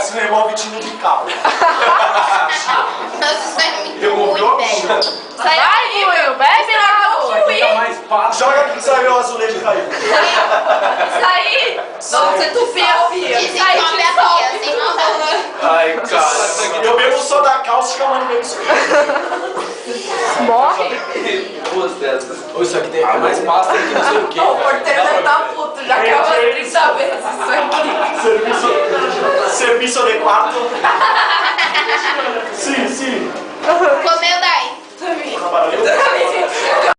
se revolve tino de carro. Nossa, isso é muito ruim, velho. Sai aí, Will. Bebe logo. Fica mais fácil. Joga aqui que você vai ver o azulejo cair. Sai. Vamos ser tupia, filha. Sem Sai come de a pia, sem maldade. Ai, cara. Eu bebo soda cáustica, mas não bebo isso. Morre. Duas dessas. Ô, isso aqui é mais pasta que não sei o que. O porteiro deve estar puto. Já acabou 30 vezes isso aqui. Serviço adequado.